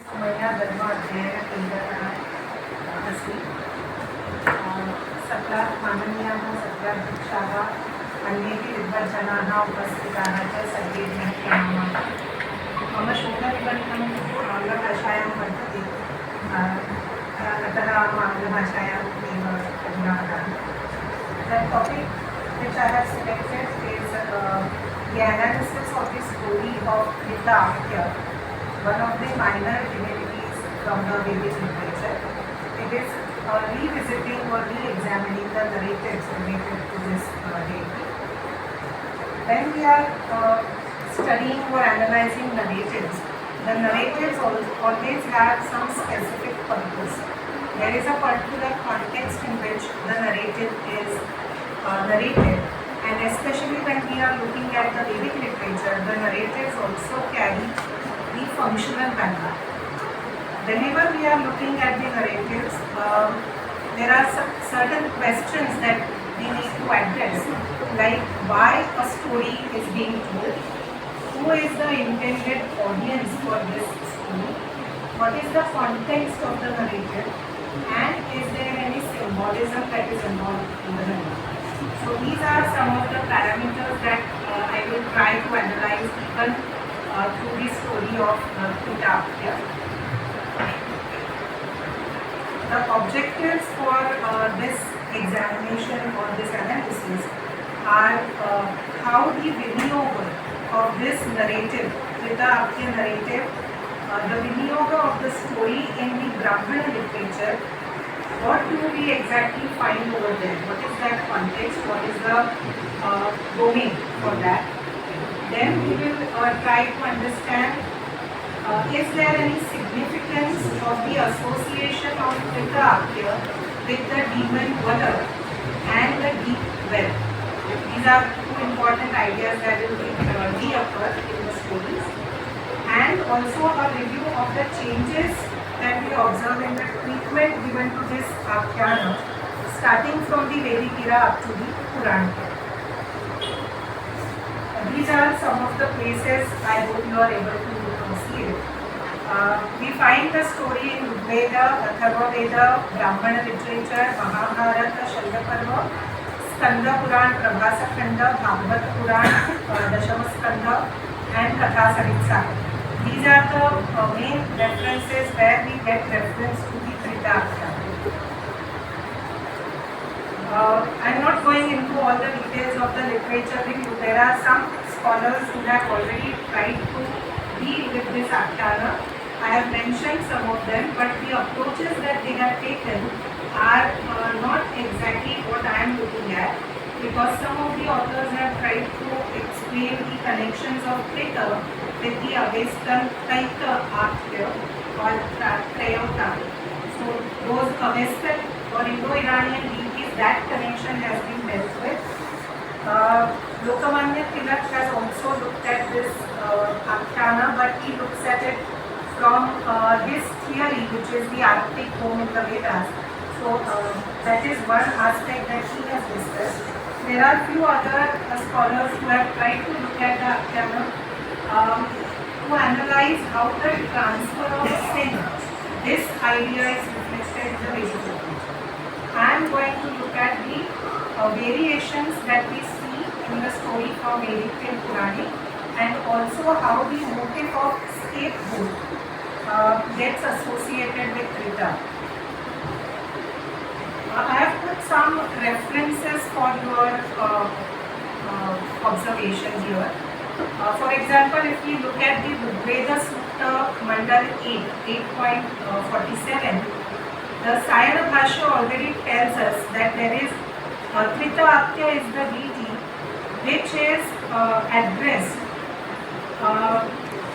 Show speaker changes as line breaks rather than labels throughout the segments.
महिला धर्म अध्ययन केंद्रात अस्ति सत्र माननीयाः सत्राध्यक्षाः अन्येऽपि विद्वज्जनाः उपस्थिताः च सर्वेभ्यः प्रणामाः। मम शोधनिबन्धं तु आङ्ग्लभाषायां वर्तते, अतः अहम् आङ्ग्लभाषायाम् एव अधुना वदामि। The topic which I have selected is the analysis of the story of Dr. one of the minor divinities from the Vedic literature. It is revisiting or re-examining the narratives related to this deity. When we are studying or analyzing narratives, the narratives always have some specific purpose. There is a particular context in which the narrative is narrated, and especially when we are looking at the Vedic literature, the narratives also carry the functional value. Whenever we are looking at the narratives, there are certain questions that we need to address, like why a story is being told, who is the intended audience for this story, what is the context of the narrative, and is there any symbolism that is involved in the narrative. So these are some of the parameters that I will try to analyze even through the story of Dr. The objectives for this examination or this analysis are how the vinyoga of this narrative, Dr. narrative, the vinyoga of the story in the Brahmana literature, what do we exactly find over there? What is that context? What is the domain for that? Then we will try to understand, is there any significance of the association of Dr. with the demon Vala and the deep well? These are two important ideas that will reoccur in the stories. And also a review of the changes that we observe in the treatment given to this Akhyana, starting from the Vedic era up to the Puran. These are some of the places I hope you are able to see it. We find the story in Veda, Atharva Veda, Brahmana literature, Mahabharata, Shalya Parva, Skanda Puran, Prabhasa Khanda, Bhagavad Puran, Dashama Skanda, and Katha Saritsa. These are the main references where we get reference to the Trita. I am not going into all the details of the literature review. There are some scholars who have already tried to deal with this Akhyana. I have mentioned some of them, but the approaches that they have taken are not exactly what I am looking at, because some of the authors have tried to explain the connections of Trita with the Avestan Taika Akya or Trayota. So those Avestan or Indo-Iranian deities, that connection has been dealt with. Lokmanya Tilak has also looked at this Akhyana, but he looks at it from his theory, which is the Arctic home in the Vedas. So that is one aspect that he has discussed. There are few other scholars who have tried to look at the Akhyana to analyze how the transfer of sin, this idea is reflected in the Vedic literature. I am going to look at the variations that we see in the story from Vedic and Puranic, and also how the motive of scapegoat gets associated with Trita. I have put some references for your observation here. For example, if we look at the Rigveda Sutta Mandal 8.47, the Sayana Bhashya already tells us that there is Trita Akya is the deity which is addressed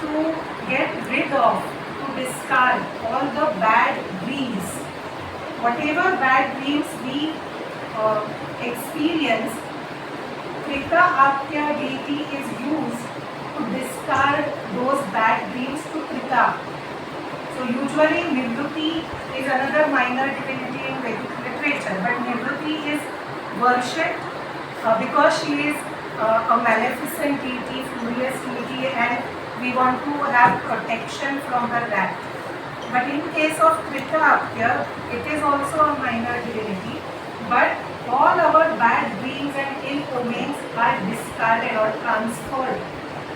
to get rid of, to discard all the bad dreams. Whatever bad dreams we experience, Trita Akya deity is used to discard those bad dreams to Trita. So usually Nivruti is another minor divinity in Vedic literature, but Nivruti is worshipped because she is a maleficent deity, furious deity, and we want to have protection from her wrath. But in case of Trita Apya, it is also a minor divinity, but all our bad dreams and ill omens are discarded or transferred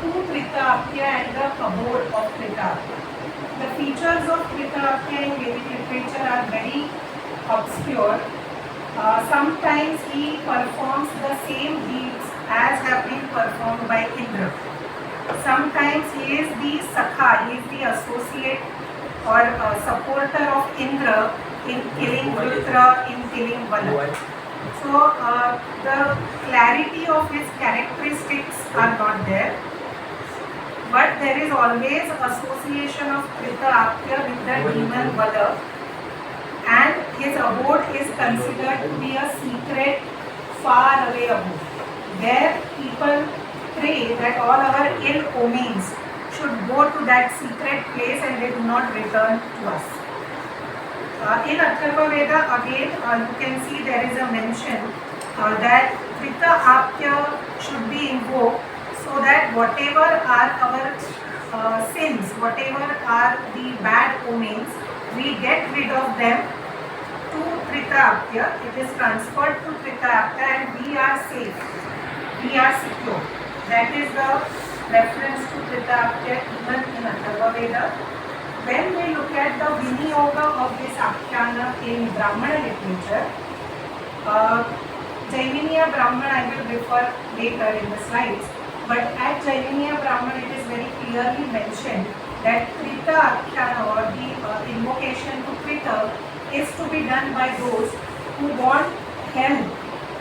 to Trita Apya and the abode of Trita Apya. The features of Trita Apya in Vedic literature are very obscure. Sometimes he performs the same deeds as have been performed by Indra. Sometimes he is the Sakha, he is the associate or supporter of Indra in killing Vritra, in killing Vala. So the clarity of his characteristics are not there, but there is always association of Trita Apya with the demon Vala, and his abode is considered to be a secret, far away abode, where people pray that all our ill omens should go to that secret place and they do not return to us. In Atharva Veda, again, you can see there is a mention that Trita Apya should be invoked so that whatever are our sins, whatever are the bad omens, we get rid of them to Trita Apya. It is transferred to Trita Apya and we are safe, we are secure. That is the reference to Trita Apya even in Atharva Veda. When we look at the Viniyoga of this Akhyana in Brahmana literature, Jaininiya Brahmana I will refer later in the slides, but at Jaininiya Brahmana it is very clearly mentioned that Trita Akhyana or the invocation to Trita is to be done by those who want help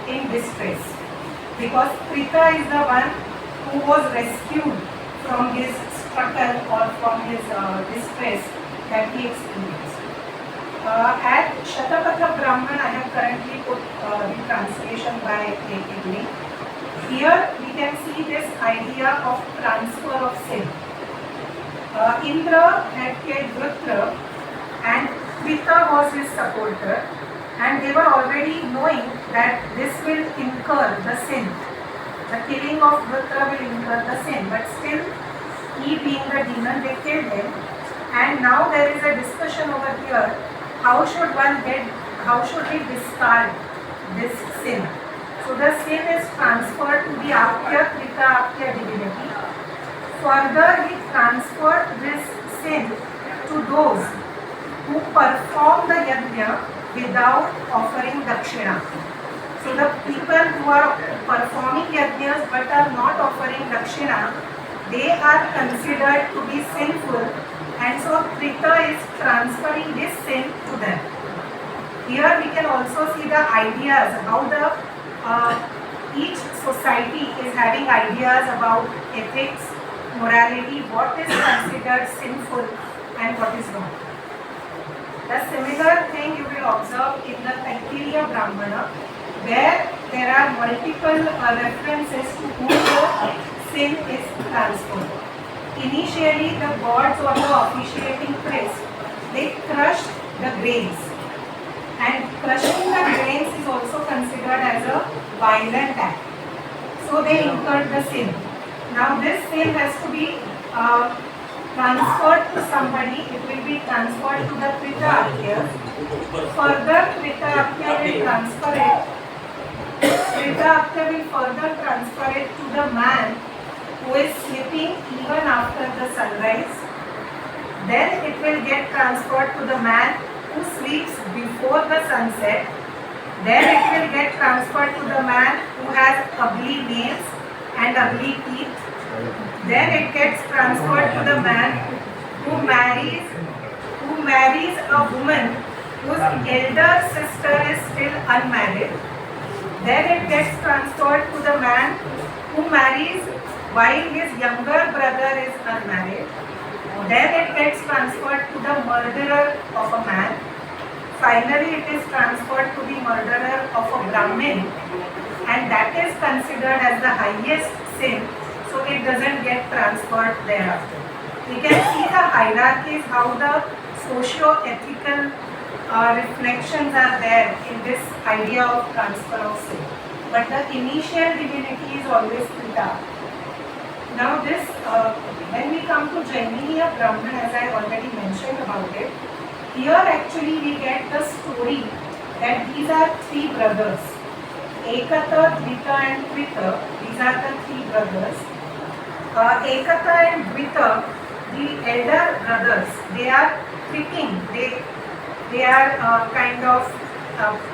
in distress, because Trita is the one who was rescued from his struggle or from his distress that he experienced. At Shatapatha Brahman, I have currently put the translation by A.K. Here we can see this idea of transfer of sin. Indra had killed Vritra and Trita was his supporter, and they were already knowing that this will incur the sin. The killing of Vritra will incur the sin, but still he being the demon, they killed him. And now there is a discussion over here, how should we discard this sin? So the sin is transferred to the Apya, Trita Apya divinity. Further, he transferred this sin to those who perform the yajna without offering dakshina. So the people who are performing yajnas but are not offering dakshina, they are considered to be sinful, and so Trita is transferring this sin to them. Here we can also see the ideas, how each society is having ideas about ethics, morality, what is considered sinful and what is not. The similar thing you will observe in the Taittiriya Brahmana, where there are multiple references to whom the sin is transferred. Initially, the gods or the officiating priest, they crushed the grains, and crushing the grains is also considered as a violent act. So they incurred the sin. Now this sin has to be transferred to somebody. It will be transferred to the Trita Apya. Further, Trita Apya will transfer it. Trita Apya will further transfer it to the man who is sleeping even after the sunrise. Then it will get transferred to the man who sleeps before the sunset. Then it will get transferred to the man who has ugly nails and ugly teeth. Then it gets transferred to the man who marries a woman whose elder sister is still unmarried. Then it gets transferred to the man who marries while his younger brother is unmarried. Then it gets transferred to the murderer of a man. Finally, it is transferred to the murderer of a Brahmin, and that is considered as the highest sin, so it doesn't get transferred thereafter. We can see the hierarchies, how the socio-ethical reflections are there in this idea of transfer of sin. But the initial divinity is always Trita. Now this, when we come to Jaimini of Brahman, as I already mentioned about it, here actually we get the story that these are three brothers. Ekata, Dvita and Trita, these are the three brothers. Ekata and Dvita, the elder brothers, they are tricking, they are kind of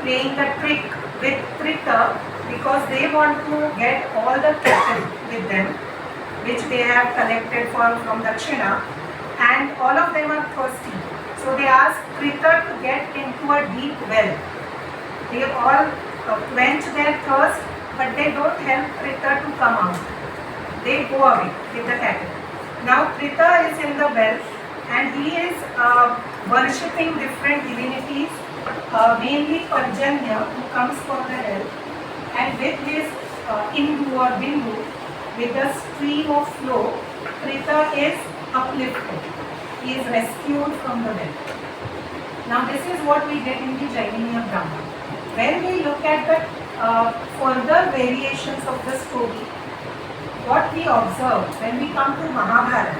playing the trick with Trita because they want to get all the cattle with them, which they have collected from Dakshina, and all of them are thirsty. So they ask Trita to get into a deep well. They all quench their thirst, but they don't help Trita to come out. They go away with the cattle. Now Trita is in the well and he is worshipping different divinities, mainly Parjanya, who comes for the help, and with his Indu or Bindu, with the stream of flow, Trita is uplifted. He is rescued from the well. Now this is what we get in the Jaimini of Brahma. When we look at the further variations of the story, what we observe when we come to Mahabharata,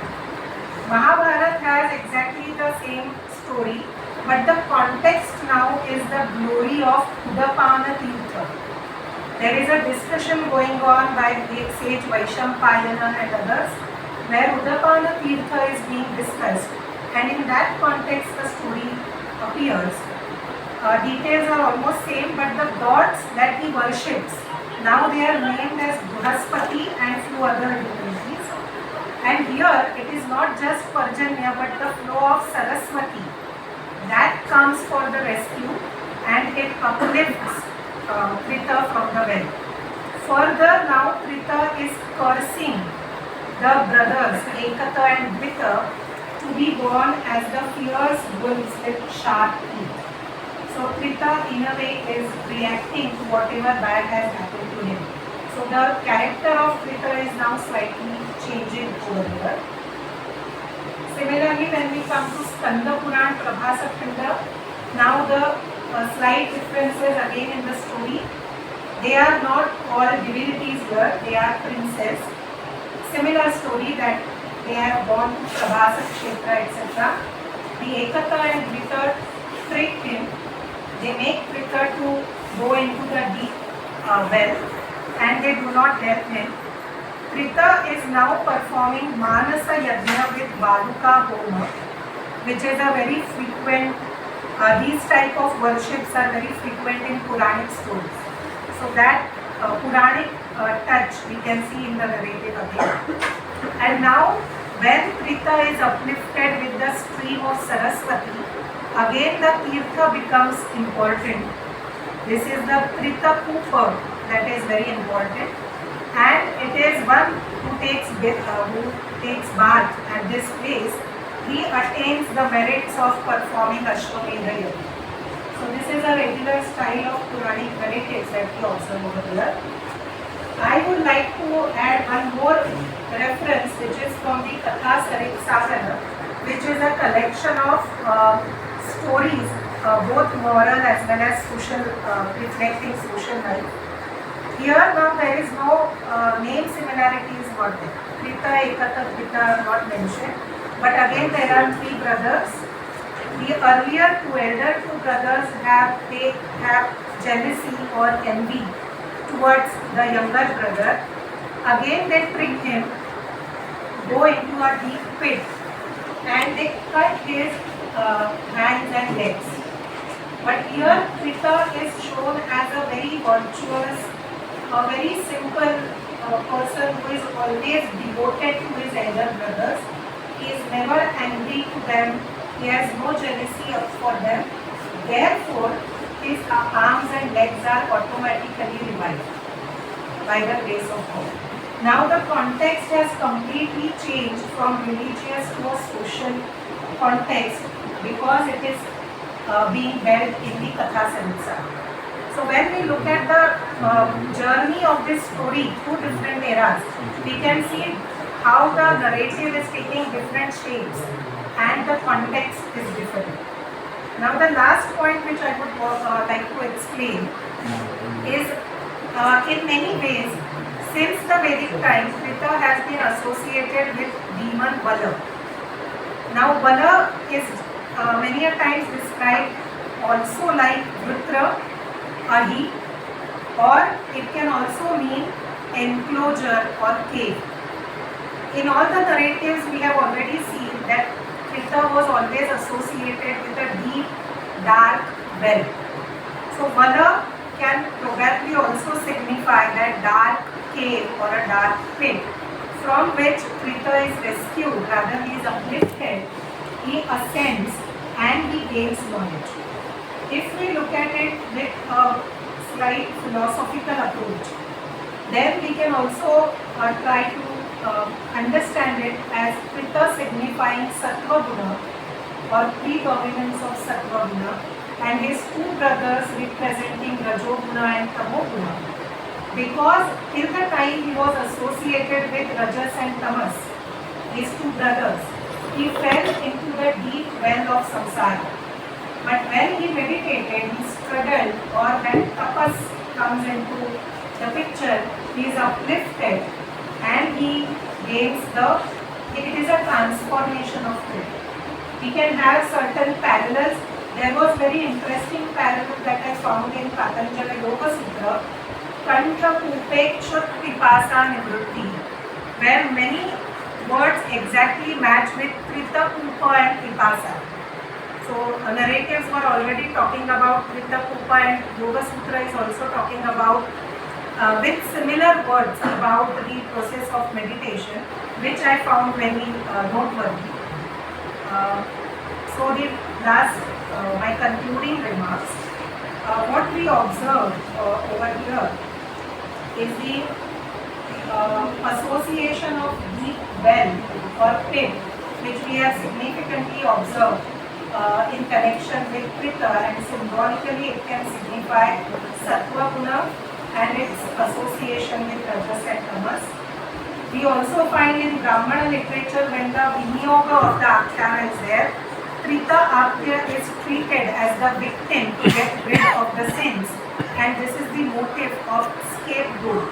Mahabharata has exactly the same story, but the context now is the glory of Udapana Tirtha. There is a discussion going on by sage Vaishampayana and others, where Udapana Tirtha is being discussed, and in that context the story appears. Details are almost same, but the gods that he worships, now they are named as Bruhaspati and few other divinities. And here it is not just Parjanya, but the flow of Saraswati that comes for the rescue and it uplifts Trita from the well. Further now Trita is cursing the brothers Ekata and Dvita to be born as the fierce wolves with sharp teeth. So Trita in a way is reacting to whatever bad has happened to him. So the character of Trita is now slightly changing over here. Similarly, when we come to Skanda Puran Prabhasa Khanda, now the slight differences again in the story. They are not all divinities here, they are princes. Similar story that they have gone to Prabhasa Kshetra, etc. The Ekata and Dvita trick him. They make Trita to go into the deep well and they do not help him. Trita is now performing Manasa Yajna with Baluka Homa, which is a very frequent, these type of worships are very frequent in Puranic stories. So that Puranic touch we can see in the narrative again. And now when Trita is uplifted with the stream of Saraswati, again the Tirtha becomes important. This is the Trita Kupa that is very important. And it is one who takes bath at this place, he attains the merits of performing Ashwamedha Yajna. So this is a regular style of Puranic narratives that we observe over here. I would like to add one more reference which is from the Katha Saritsagara, which is a collection of stories, both moral as well as social, reflecting social life. Here now there is no name similarities not there. Trita, Ekata, Dvita are not mentioned. But again there are three brothers. The earlier elder two brothers have jealousy or envy towards the younger brother. Again they trick him, go into a deep pit and they cut his hands and legs. But here Trita is shown as a very virtuous, a very simple person who is always devoted to his elder brothers. He is never angry to them. He has no jealousy for them. Therefore, his arms and legs are automatically revived by the grace of God. Now the context has completely changed from religious to a social context because it is being held in the Katha Saritsagara. So when we look at the journey of this story through different eras, we can see how the narrative is taking different shapes and the context is different. Now the last point which I would like to explain is in many ways Since the Vedic times, Krita has been associated with demon Bala. Now Bala is many a times described also like Vrutra, Ahi, or it can also mean enclosure or cave. In all the narratives we have already seen that Krita was always associated with a deep, dark well. So Bala can probably also signify that dark cave or a dark pit from which Krita is rescued, rather he is uplifted, he ascends and he gains knowledge. If we look at it with a slight philosophical approach, then we can also try to understand it as Krita signifying Sattva Guna or predominance of Sattva Guna, and his two brothers representing Rajoguna and Tamoguna, because till the time he was associated with Rajas and Tamas, his two brothers, he fell into the deep well of samsara. But when he meditated, he struggled, or when tapas comes into the picture, he is uplifted and he gains it is a transformation of truth. We can have certain parallels. There was very interesting parallel that I found in Patanjali Yoga Sutra, Kanta Kupeksha Pipasa Nivrutti, where many words exactly match with Krita, Kupa and Pipasa. So narratives were already talking about Krita, Kupa, and Yoga Sutra is also talking about with similar words about the process of meditation, which I found very noteworthy. So the last, my concluding remarks, what we observe over here is the association of deep well or pit, which we have significantly observed in connection with Krita, and symbolically it can signify Sattva Guna and its association with Rajas and Tamas. We also find in Brahmana literature, when the Vinyoga of the Akhyana is there, Krita Akya is treated as the victim to get rid of the sins, and this is the motive of scapegoat.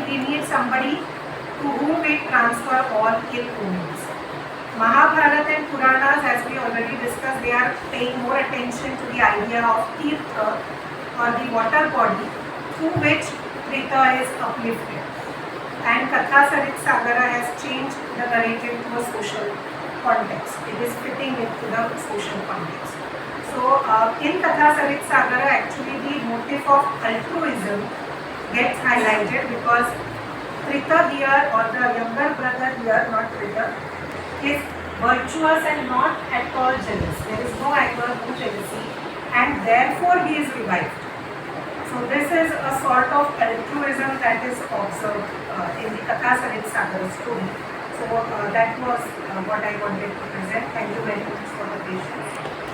We need somebody to whom we transfer all ill omens. Mahabharata and Puranas, as we already discussed, they are paying more attention to the idea of Tirtha or the water body through which Krita is uplifted. And Katha Sarit Sagara has changed the narrative to a social context. It is fitting into the social context. So in Katha Sarit Sagara, actually the motive of altruism gets highlighted, because Krita here, or the younger brother here, not Krita, is virtuous and not at all jealous. There is no anger, no jealousy, and therefore he is revived. So this is a sort of altruism that is observed in the Katha Sarit Sagara story. So that was what I wanted to present. Thank you very much for the patience.